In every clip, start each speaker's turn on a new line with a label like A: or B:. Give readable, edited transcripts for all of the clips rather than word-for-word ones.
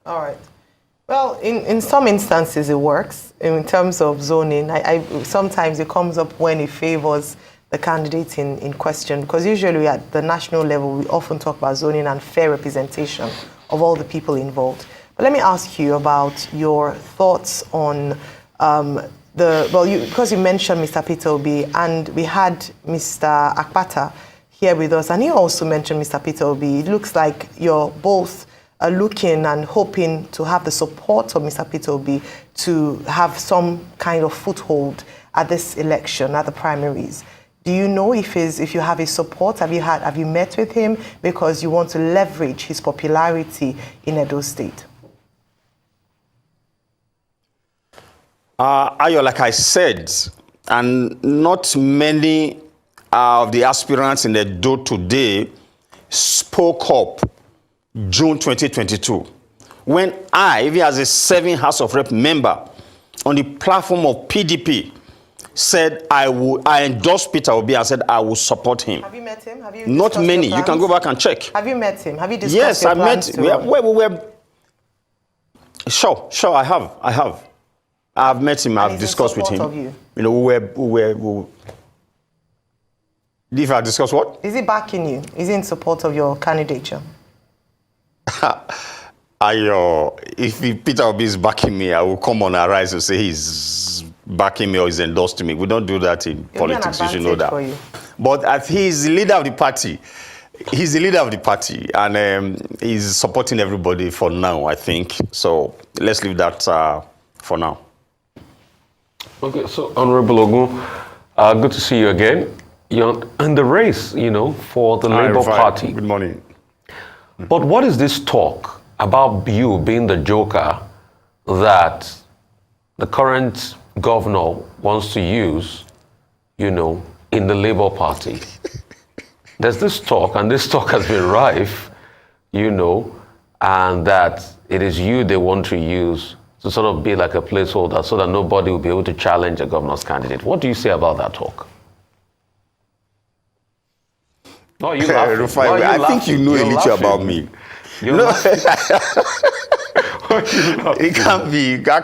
A: All right. Well, in some instances it works. In terms of zoning, sometimes it comes up when it favors the candidate in question, because usually at the national level, we often talk about zoning and fair representation of all the people involved. But let me ask you about your thoughts on because you mentioned Mr. Peter Obi, and we had Mr. Akpata here with us, and he also mentioned Mr. Peter Obi. It looks like you're both looking and hoping to have the support of Mr. Peter Obi to have some kind of foothold at this election, at the primaries. Do you know if you have his support? Have you met with him because you want to leverage his popularity in Edo State?
B: Ayo, like I said, and not many of the aspirants in Edo today spoke up June 2022, when I, even as a serving House of Rep member on the platform of PDP, said I endorsed Peter Obi and said I will support him.
A: Have you met him? Have you?
B: Not many. You can go back and check.
A: Have you met him? Have you discussed your plans?
B: Yes, I met. Sure, I have. I've met him. I've discussed with him.
A: Of you?
B: You know, if I discuss what?
A: Is he backing you? Is he in support of your candidature?
B: If Peter Obi is backing me, I will come on Arise and say he's backing me or he's endorsed me. We don't do that in politics, you should know that. But he's the leader of the party. He's the leader of the party, and he's supporting everybody for now, I think. So let's leave that for now.
C: Okay, so Honorable Ogun, good to see you again. You're in the race, for the Labour Party.
B: Good morning.
C: But what is this talk about you being the joker that the current governor wants to use, in the Labour Party? There's this talk, and this talk has been rife, and that it is you they want to use to sort of be like a placeholder so that nobody will be able to challenge a governor's candidate. What do you say about that talk? No, you
B: Rufai, I think you know a little about me. That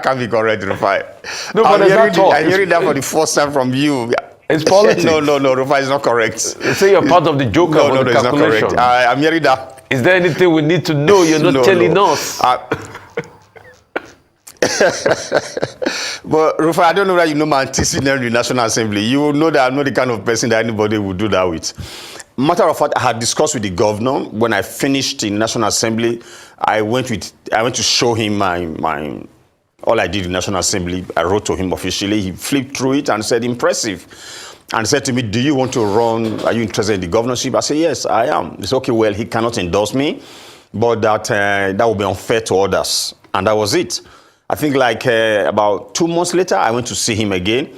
B: can't be correct, Rufai.
C: No, but
B: I'm hearing that for the first time from you.
C: It's politics.
B: No, Rufai, it's not correct.
C: You say you're part of the joker for the calculation.
B: No, it's not correct. I'm hearing that.
C: Is there anything we need to know you're not telling us?
B: But Rufai, I don't know that you know my antecedent in the National Assembly. You know that I'm not the kind of person that anybody would do that with. Matter of fact, I had discussed with the governor when I finished in National Assembly. I went to show him all I did in National Assembly. I wrote to him officially. He flipped through it and said, impressive. And said to me, do you want to run? Are you interested in the governorship? I said, yes, I am. He said, okay, well, he cannot endorse me, but that would be unfair to others. And that was it. I think about 2 months later, I went to see him again.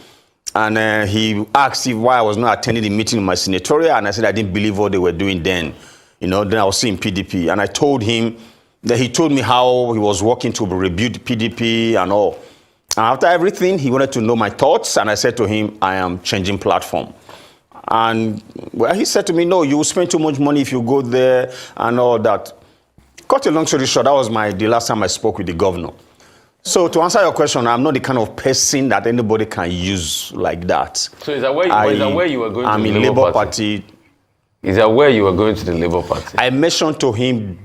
B: And he asked why I was not attending the meeting in my senatorial. And I said I didn't believe what they were doing then. Then I was seeing PDP. And I told him that he told me how he was working to rebuild PDP and all. And after everything, he wanted to know my thoughts. And I said to him, I am changing platform. And he said to me, no, you will spend too much money if you go there and all that. Cut a long story short, that was the last time I spoke with the governor. So to answer your question, I'm not the kind of person that anybody can use like that.
C: So is that where you were going to the
B: Labour Party?
C: Is that where you were going to the Labour Party?
B: I mentioned to him,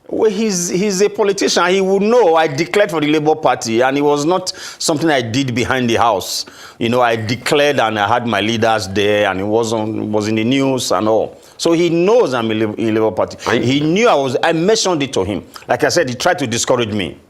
B: well, he's a politician. He would know I declared for the Labour Party, and it was not something I did behind the house. I declared and I had my leaders there, and it was in the news and all. So he knows I'm in Labour Party. He knew I mentioned it to him. Like I said, he tried to discourage me.